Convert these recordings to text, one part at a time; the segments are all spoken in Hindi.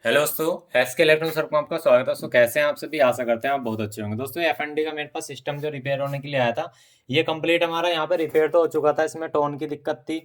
हेलो दोस्तों, एस के इलेक्ट्रॉनिक सर को आपका स्वागत है। दोस्तों कैसे हैं आप सभी? आशा करते हैं आप बहुत अच्छे होंगे। दोस्तों एफ एन डी का मेरे पास सिस्टम जो रिपेयर होने के लिए आया था, ये कंप्लीट हमारा यहाँ पे रिपेयर तो हो चुका था। इसमें टोन की दिक्कत थी,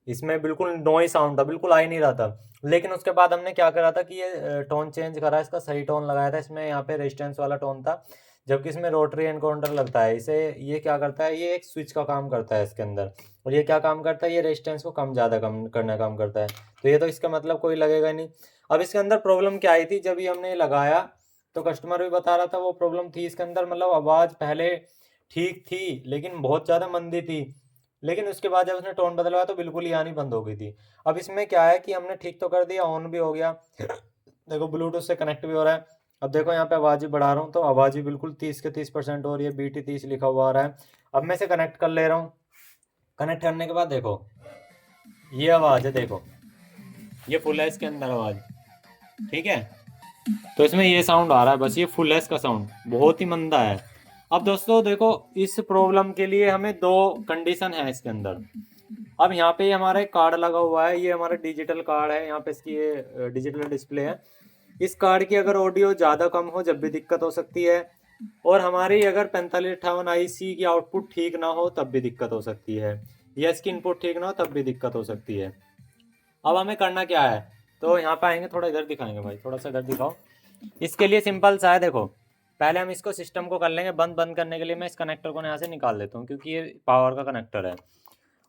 इसमें बिल्कुल नॉइस साउंड था, बिल्कुल आ ही नहीं रहा था। लेकिन उसके बाद हमने क्या करा था कि ये टोन चेंज करा, इसका सही टोन लगाया था। इसमें यहाँ पे रेजिस्टेंस वाला टोन था, जबकि इसमें रोटरी एनकाउंटर लगता है। इसे ये क्या करता है, ये एक स्विच का काम करता है इसके अंदर। और ये क्या काम करता है, ये रेजिस्टेंस को कम ज़्यादा कम करने का काम करता है। तो ये तो इसका मतलब कोई लगेगा नहीं। अब इसके अंदर प्रॉब्लम क्या आई थी, जब ये हमने लगाया तो कस्टमर भी बता रहा था वो प्रॉब्लम थी इसके अंदर। मतलब आवाज़ पहले ठीक थी लेकिन बहुत ज़्यादा मंदी थी, लेकिन उसके बाद जब उसने टोन बदलवाया तो बिल्कुल ही आनी बंद हो गई थी। अब इसमें क्या है कि हमने ठीक तो कर दिया, ऑन भी हो गया, देखो ब्लूटूथ से कनेक्ट भी हो रहा है। अब देखो यहाँ पे आवाज़ भी बढ़ा रहा हूँ तो आवाज़ भी बिल्कुल 30 के 30% हो रही है, BT 30 लिखा हुआ आ रहा है। अब मैं इसे कनेक्ट कर ले रहा हूँ। कनेक्ट करने के बाद देखो ये आवाज़ है, देखो ये फुल है इसके अंदर आवाज़, ठीक है। तो इसमें ये साउंड आ रहा है, बस ये फुल एस का साउंड बहुत ही मंदा है। अब दोस्तों देखो, इस प्रॉब्लम के लिए हमें दो कंडीशन है इसके अंदर। अब यहाँ पे हमारा एक कार्ड लगा हुआ है, ये हमारा डिजिटल कार्ड है, यहाँ पे इसकी ये डिजिटल डिस्प्ले है। इस कार्ड की अगर ऑडियो ज़्यादा कम हो जब भी दिक्कत हो सकती है, और हमारी अगर 4558 IC की आउटपुट ठीक ना हो तब भी दिक्कत हो सकती है, या इसकी इनपुट ठीक ना हो तब भी दिक्कत हो सकती है। अब हमें करना क्या है, तो यहाँ पे आएंगे, थोड़ा इधर दिखाएंगे भाई, थोड़ा सा इधर दिखाओ। इसके लिए सिंपल सा है, देखो पहले हम इसको सिस्टम को कर लेंगे बंद। बंद करने के लिए मैं इस कनेक्टर को यहाँ से निकाल देता हूँ, क्योंकि ये पावर का कनेक्टर है।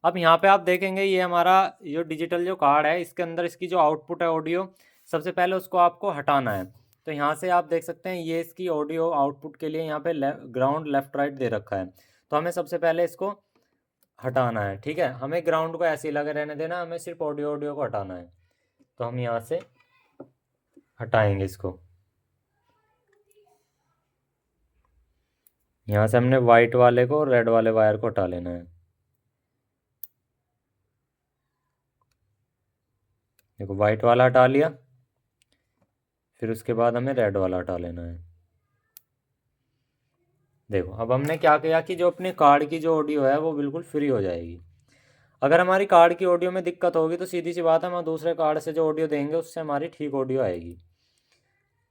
अब यहाँ पे आप देखेंगे ये हमारा जो डिजिटल जो कार्ड है, इसके अंदर इसकी जो आउटपुट है ऑडियो, सबसे पहले उसको आपको हटाना है। तो यहाँ से आप देख सकते हैं ये इसकी ऑडियो आउटपुट के लिए यहाँ पे ग्राउंड लेफ्ट राइट दे रखा है। तो हमें सबसे पहले इसको हटाना है, ठीक है। हमें ग्राउंड को ऐसे ही लगे रहने देना, हमें सिर्फ ऑडियो ऑडियो को हटाना है। तो हम यहाँ से हटाएंगे इसको। यहाँ से हमने वाइट वाले को और रेड वाले वायर को हटा लेना है। देखो वाइट वाला हटा लिया, फिर उसके बाद हमें रेड वाला हटा लेना है। देखो अब हमने क्या किया कि जो अपने कार्ड की जो ऑडियो है वो बिल्कुल फ्री हो जाएगी। अगर हमारी कार्ड की ऑडियो में दिक्कत होगी तो सीधी सी बात है, हम दूसरे कार्ड से जो ऑडियो देंगे उससे हमारी ठीक ऑडियो आएगी।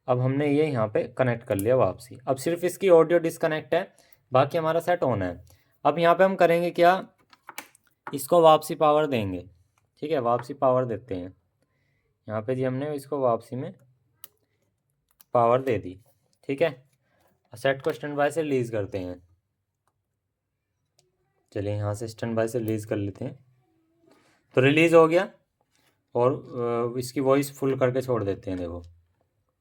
अब हमने ये यहाँ पे कनेक्ट कर लिया वापसी। अब सिर्फ इसकी ऑडियो डिस्कनेक्ट है, बाकी हमारा सेट ऑन है। अब यहाँ पे हम करेंगे क्या, इसको वापसी पावर देंगे, ठीक है। वापसी पावर देते हैं, यहाँ पे जी हमने इसको वापसी में पावर दे दी, ठीक है। सेट को स्टैंड बाय से रिलीज़ करते हैं। चलिए यहाँ से स्टैंड बाय से रिलीज़ कर लेते हैं। तो रिलीज़ हो गया, और इसकी वॉइस फुल करके छोड़ देते हैं। देखो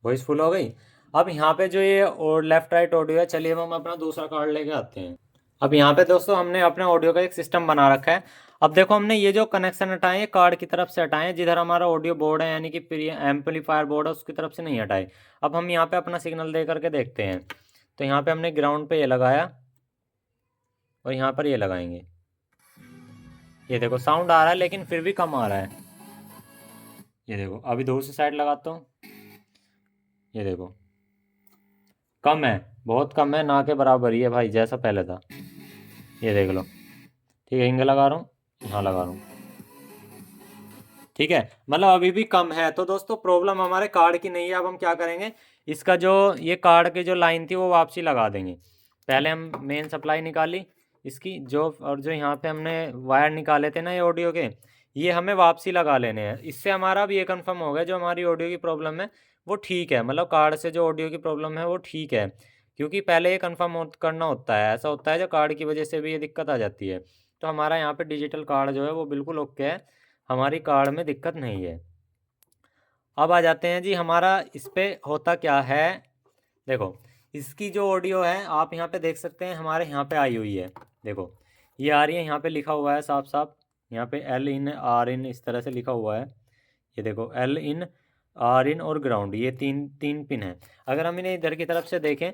वॉइस फुल हो गई। अब यहाँ पे जो ये और लेफ्ट राइट ऑडियो है, चलिए हम अपना दूसरा कार्ड लेके आते हैं। अब यहाँ पे दोस्तों हमने अपने ऑडियो का एक सिस्टम बना रखा है। अब देखो हमने ये जो कनेक्शन हटाए हैं कार्ड की तरफ से हटाए हैं, जिधर हमारा ऑडियो बोर्ड है यानी कि एम्पलीफायर बोर्ड है उसकी तरफ से नहीं हटाए। अब हम यहाँ पे अपना सिग्नल दे करके देखते हैं। तो यहाँ पे हमने ग्राउंड पे ये लगाया और यहाँ पर ये लगाएंगे। ये देखो साउंड आ रहा है लेकिन फिर भी कम आ रहा है। ये देखो अभी दूसरी साइड लगाता हूँ, ये देखो कम है, बहुत कम है, ना के बराबर ही है भाई जैसा पहले था। ये देख लो, ठीक है। हिंग लगा रहा हूँ, यहाँ लगा रहा हूँ, ठीक है। मतलब अभी भी कम है। तो दोस्तों प्रॉब्लम हमारे कार्ड की नहीं है। अब हम क्या करेंगे, इसका जो ये कार्ड की जो लाइन थी वो वापसी लगा देंगे। पहले हम मेन सप्लाई निकाली इसकी जो, और जो यहाँ पे हमने वायर निकाले थे ना ये ऑडियो के, ये हमें वापसी लगा लेने हैं। इससे हमारा अब ये कंफर्म हो गया जो हमारी ऑडियो की प्रॉब्लम है वो ठीक है, मतलब कार्ड से जो ऑडियो की प्रॉब्लम है वो ठीक है। क्योंकि पहले ये कन्फर्म करना होता है, ऐसा होता है जो कार्ड की वजह से भी ये दिक्कत आ जाती है। तो हमारा यहाँ पे डिजिटल कार्ड जो है वो बिल्कुल ओके है, हमारी कार्ड में दिक्कत नहीं है। अब आ जाते हैं जी हमारा इस पे होता क्या है। देखो इसकी जो ऑडियो है आप यहाँ पे देख सकते हैं, हमारे यहाँ पे आई हुई है। देखो ये आ रही है, यहाँ पे लिखा हुआ है साफ साफ, यहाँ पे L इन R इन इस तरह से लिखा हुआ है। ये देखो L इन R इन और ग्राउंड, ये तीन तीन पिन है। अगर हम इन्हें इधर की तरफ से देखें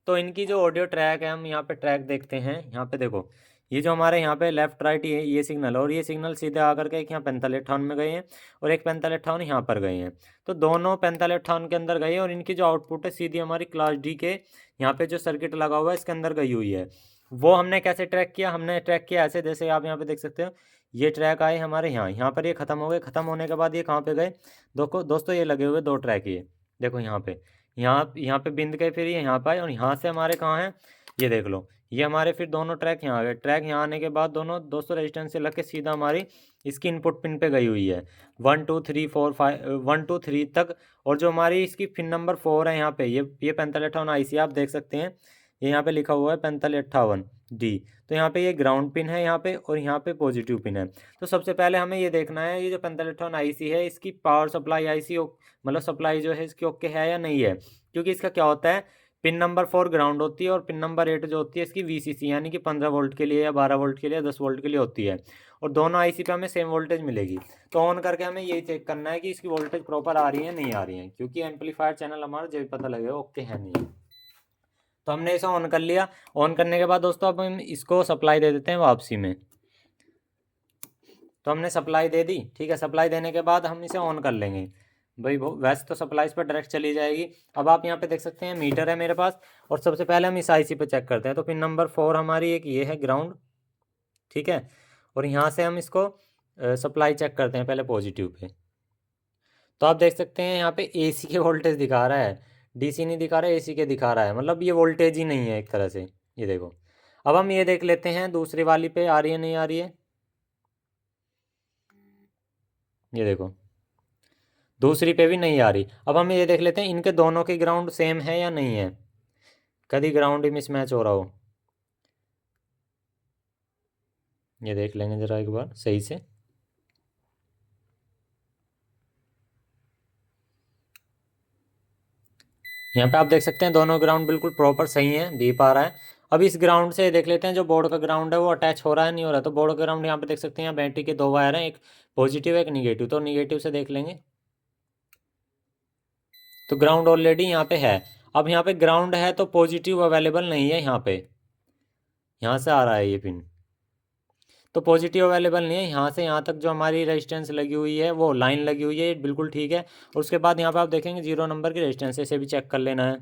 तो इनकी जो ऑडियो ट्रैक है, हम यहाँ पे ट्रैक देखते हैं। यहाँ पे देखो ये जो हमारे यहाँ पे लेफ्ट राइट ये सिग्नल, और ये सिग्नल सीधे आकर के एक यहाँ 4558 में गए हैं और एक 4558 यहाँ पर गए हैं। तो दोनों 4558 के अंदर गए और इनकी जो आउटपुट है सीधी हमारी क्लास D के यहाँ पे जो सर्किट लगा हुआ है इसके अंदर गई हुई है। वो हमने कैसे ट्रैक किया, हमने ट्रैक किया ऐसे, जैसे आप यहाँ पे देख सकते हो ये ट्रैक आए हमारे यहाँ पर ये ख़त्म हो गए। ख़त्म होने के बाद ये कहाँ पे गए, दोस्तों ये लगे हुए 2 ट्रैक, ये देखो यहाँ पे, यहाँ पे बिंद गए, फिर ये यहाँ पे आए और यहाँ से हमारे कहाँ हैं, ये देख लो, ये हमारे फिर दोनों ट्रैक यहाँ आ गए। ट्रैक यहाँ आने के बाद दोनों दोस्तों रेजिस्टेंस से लग के सीधा हमारी इसकी इनपुट पिन पे गई हुई है 1 2 3 4 5 1 2 3 तक। और जो हमारी इसकी पिन नंबर 4 है यहाँ पे, ये 4558 IC आप देख सकते हैं, ये यहाँ पे लिखा हुआ है 4558D। तो यहाँ पे ये ग्राउंड पिन है यहाँ पे, और यहाँ पे पॉजिटिव पिन है। तो सबसे पहले हमें ये देखना है ये जो 4558 IC है इसकी पावर सप्लाई IC मतलब सप्लाई जो है इसकी ओके है या नहीं है। क्योंकि इसका क्या होता है, पिन नंबर 4 ग्राउंड होती है और पिन नंबर 8 जो होती है इसकी VCC यानी कि 15 वोल्ट के लिए या 12 वोल्ट के लिए या 10 वोल्ट के लिए होती है। और दोनों IC पे हमें सेम वोल्टेज मिलेगी। तो ऑन करके हमें यही चेक करना है कि इसकी वोल्टेज प्रॉपर आ रही है नहीं आ रही है, क्योंकि एम्पलीफायर चैनल हमारा जब भी पता लगेगा ओके है नहीं है। तो हमने इसे ऑन कर लिया। ऑन करने के बाद दोस्तों अब हम इसको सप्लाई दे देते हैं वापसी में। तो हमने सप्लाई दे दी, ठीक है। सप्लाई देने के बाद हम इसे ऑन कर लेंगे भाई, वैसे तो सप्लाई इस पर डायरेक्ट चली जाएगी। अब आप यहाँ पे देख सकते हैं मीटर है मेरे पास, और सबसे पहले हम इस IC पे चेक करते हैं। तो पिन नंबर 4 हमारी एक ये है ग्राउंड, ठीक है। और यहाँ से हम इसको सप्लाई चेक करते हैं पहले पॉजिटिव पे। तो आप देख सकते हैं यहाँ पे AC के वोल्टेज दिखा रहा है, DC नहीं दिखा रहा है, AC के दिखा रहा है, मतलब ये वोल्टेज ही नहीं है एक तरह से, ये देखो। अब हम ये देख लेते हैं दूसरी वाली पे आ रही है नहीं आ रही है, ये देखो दूसरी पे भी नहीं आ रही। अब हम ये देख लेते हैं इनके दोनों के ग्राउंड सेम है या नहीं है, कभी ग्राउंड ही मिसमैच हो रहा हो, ये देख लेंगे ज़रा एक बार सही से। यहाँ पे आप देख सकते हैं दोनों ग्राउंड बिल्कुल प्रॉपर सही है, बीप आ रहा है। अब इस ग्राउंड से देख लेते हैं जो बोर्ड का ग्राउंड है वो अटैच हो रहा है नहीं हो रहा। तो बोर्ड का ग्राउंड यहाँ पे देख सकते हैं, यहाँ बैटरी के 2 वायर हैं, एक पॉजिटिव एक निगेटिव। तो निगेटिव से देख लेंगे, तो ग्राउंड ऑलरेडी यहाँ पे है। अब यहाँ पे ग्राउंड है तो पॉजिटिव अवेलेबल नहीं है, यहाँ पे यहाँ से आ रहा है ये पिन, तो पॉजिटिव अवेलेबल नहीं है। यहाँ से यहाँ तक जो हमारी रेजिस्टेंस लगी हुई है वो लाइन लगी हुई है बिल्कुल ठीक है। और उसके बाद यहाँ पे आप देखेंगे 0 नंबर की रेजिस्टेंस, इसे भी चेक कर लेना है।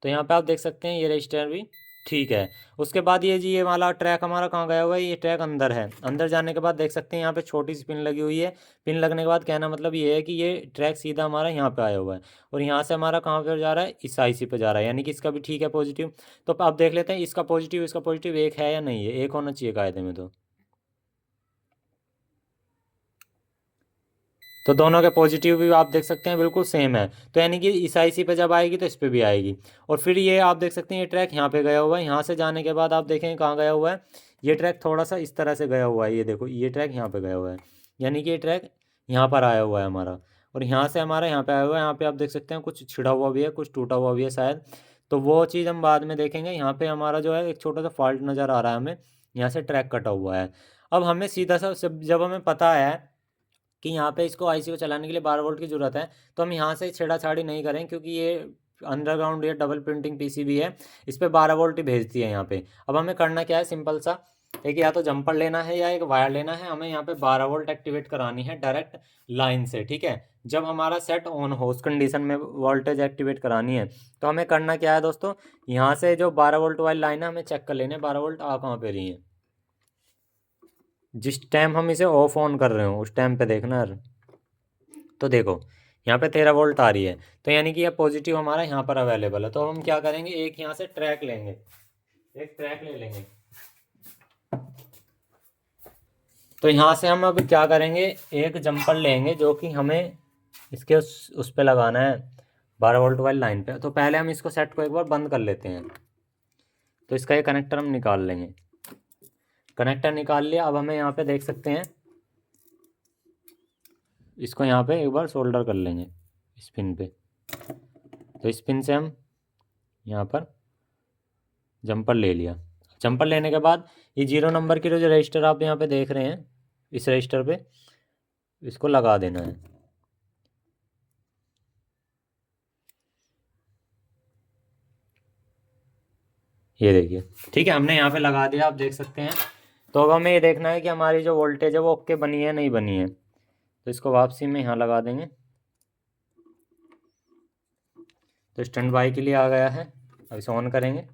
तो यहाँ पे आप देख सकते हैं ये रजिस्टर भी ठीक है। उसके बाद ये जी ये वाला ट्रैक हमारा कहाँ गया हुआ है, ये ट्रैक अंदर है। अंदर जाने के बाद देख सकते हैं यहाँ पे छोटी सी पिन लगी हुई है। पिन लगने के बाद कहना मतलब ये है कि ये ट्रैक सीधा हमारा यहाँ पे आया हुआ है, और यहाँ से हमारा कहाँ पे जा रहा है, इस IC पे जा रहा है, यानी कि इसका भी ठीक है पॉजिटिव। तो अब देख लेते हैं इसका पॉजिटिव एक है या नहीं है, एक होना चाहिए कायदे में। तो दोनों के पॉजिटिव भी आप देख सकते हैं बिल्कुल सेम है। तो यानी कि इस IC पे जब आएगी तो इस पे भी आएगी। और फिर ये आप देख सकते हैं ये ट्रैक यहाँ पे गया हुआ है। यहाँ से जाने के बाद आप देखेंगे कहाँ गया हुआ है, ये ट्रैक थोड़ा सा इस तरह से गया हुआ है, ये देखो ये ट्रैक यहाँ पे गया हुआ है, यानी कि ये ट्रैक यहाँ पर आया हुआ है हमारा। और यहाँ से हमारा यहाँ पे आया हुआ है, यहाँ पे आप देख सकते हैं कुछ छिड़ा हुआ भी है, कुछ टूटा हुआ भी है शायद। तो वो चीज़ हम बाद में देखेंगे। यहाँ पे हमारा जो है एक छोटा सा फॉल्ट नज़र आ रहा है हमें, यहाँ से ट्रैक कटा हुआ है। अब हमें सीधा सा जब हमें पता है कि यहाँ पे इसको IC को चलाने के लिए 12 वोल्ट की ज़रूरत है, तो हम यहाँ से छेड़ाछाड़ी नहीं करें, क्योंकि ये अंडरग्राउंड ये डबल प्रिंटिंग PCB है, इस पर 12 वोल्ट ही भेजती है यहाँ पे। अब हमें करना क्या है, सिंपल सा, एक या तो जंपर लेना है या एक वायर लेना है। हमें यहाँ पे 12 वोल्ट एक्टिवेट करानी है डायरेक्ट लाइन से, ठीक है। जब हमारा सेट ऑन हो उस कंडीशन में वोल्टेज एक्टिवेट करानी है। तो हमें करना क्या है दोस्तों, यहाँ से जो 12 वोल्ट वाली लाइन है हमें चेक कर लेने 12 वोल्ट आ कहाँ पे रही है। जिस टाइम हम इसे ऑफ ऑन कर रहे हो उस टाइम पे देखना यार। तो देखो यहाँ पे 13 वोल्ट आ रही है, तो यानी कि यह पॉजिटिव हमारा यहाँ पर अवेलेबल है। तो हम क्या करेंगे, एक यहाँ से ट्रैक लेंगे, एक ट्रैक ले लेंगे। तो यहाँ से हम अब क्या करेंगे, एक जंपर लेंगे जो कि हमें इसके उस पे लगाना है 12 वोल्ट वाली लाइन पे। तो पहले हम इसको सेट को एक बार बंद कर लेते हैं। तो इसका ये कनेक्टर हम निकाल लेंगे, कनेक्टर निकाल लिया। अब हमें यहाँ पे देख सकते हैं, इसको यहाँ पे एक बार सोल्डर कर लेंगे इस पिन पे। तो इस पिन से हम यहाँ पर जंपर ले लिया। जंपर लेने के बाद ये 0 नंबर की जो रजिस्टर आप यहाँ पे देख रहे हैं, इस रजिस्टर पे इसको लगा देना है। ये देखिए ठीक है, हमने यहाँ पे लगा दिया, आप देख सकते हैं। तो अब हमें ये देखना है कि हमारी जो वोल्टेज है वो ओके बनी है नहीं बनी है। तो इसको वापसी में यहाँ लगा देंगे। तो स्टैंड बाई के लिए आ गया है। अब इसे ऑन करेंगे।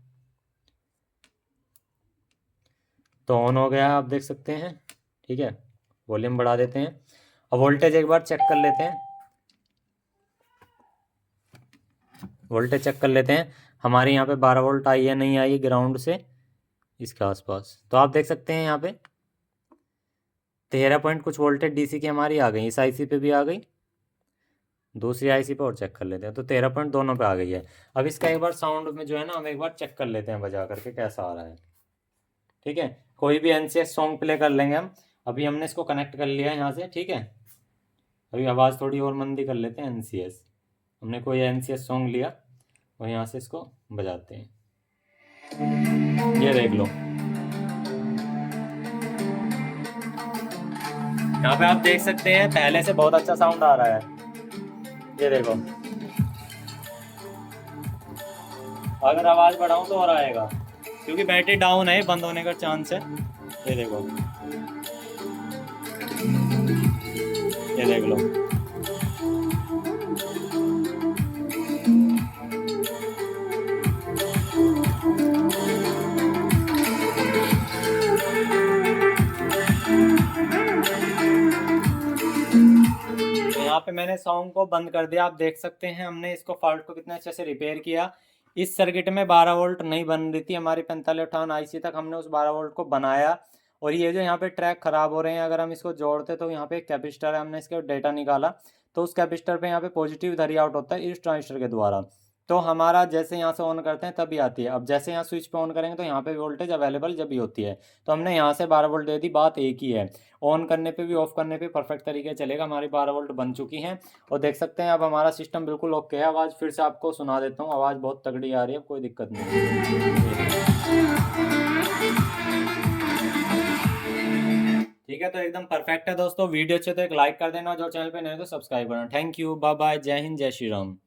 तो ऑन हो गया आप देख सकते हैं। ठीक है, वॉल्यूम बढ़ा देते हैं। अब वोल्टेज एक बार चेक कर लेते हैं। वोल्टेज चेक कर लेते हैं हमारे यहाँ पे 12 वोल्ट आई है नहीं आई ग्राउंड से इसके आसपास। तो आप देख सकते हैं यहाँ पे 13 पॉइंट कुछ वोल्टेज डीसी की हमारी आ गई। इस आईसी पे भी आ गई, दूसरी आईसी पे और चेक कर लेते हैं। तो 13 पॉइंट दोनों पे आ गई है। अब इसका एक बार साउंड में जो है ना हम एक बार चेक कर लेते हैं बजा करके कैसा आ रहा है। ठीक है, कोई भी एनसीएस सॉन्ग प्ले कर लेंगे हम। अभी हमने इसको कनेक्ट कर लिया है यहाँ से। ठीक है, अभी आवाज़ थोड़ी और मंदी कर लेते हैं। एनसीएस हमने कोई एनसीएस सॉन्ग लिया और यहाँ से इसको बजाते हैं। ये देख लो, यहाँ पे आप देख सकते हैं पहले से बहुत अच्छा साउंड आ रहा है। ये देखो, अगर आवाज़ बढ़ाऊं तो और आएगा, क्योंकि बैटरी डाउन है, बंद होने का चांस है। ये देखो, ये देख लो। यहाँ पे मैंने सॉन्ग को बंद कर दिया। आप देख सकते हैं हमने इसको फॉल्ट को कितने अच्छे से रिपेयर किया। इस सर्किट में 12 वोल्ट नहीं बन रही थी हमारी 4558 आईसी तक, हमने उस 12 वोल्ट को बनाया। और ये जो यहाँ पे ट्रैक खराब हो रहे हैं, अगर हम इसको जोड़ते तो यहाँ पे एक कैपेसिटर है, हमने इसके डेटा निकाला तो उस कैपेसिटर पे यहाँ पे पॉजिटिव धरी आउट होता है इस ट्रांजिस्टर के द्वारा। तो हमारा जैसे यहाँ से ऑन करते हैं तभी आती है। अब जैसे यहाँ स्विच पे ऑन करेंगे तो यहाँ पे वोल्टेज अवेलेबल जब भी होती है। तो हमने यहाँ से 12 वोल्ट दे दी, बात एक ही है। ऑन करने पे भी ऑफ करने पे परफेक्ट तरीके से चलेगा। हमारी 12 वोल्ट बन चुकी हैं और देख सकते हैं अब हमारा सिस्टम बिल्कुल ओके है। आवाज़ फिर से आपको सुना देता हूँ, आवाज़ बहुत तगड़ी आ रही है, कोई दिक्कत नहीं। ठीक है, तो एकदम परफेक्ट है दोस्तों। वीडियो अच्छे तो एक लाइक कर देना, जो चैनल पे नए हो तो सब्सक्राइब करना। थैंक यू, बाय बाय, जय हिंद, जय श्री राम।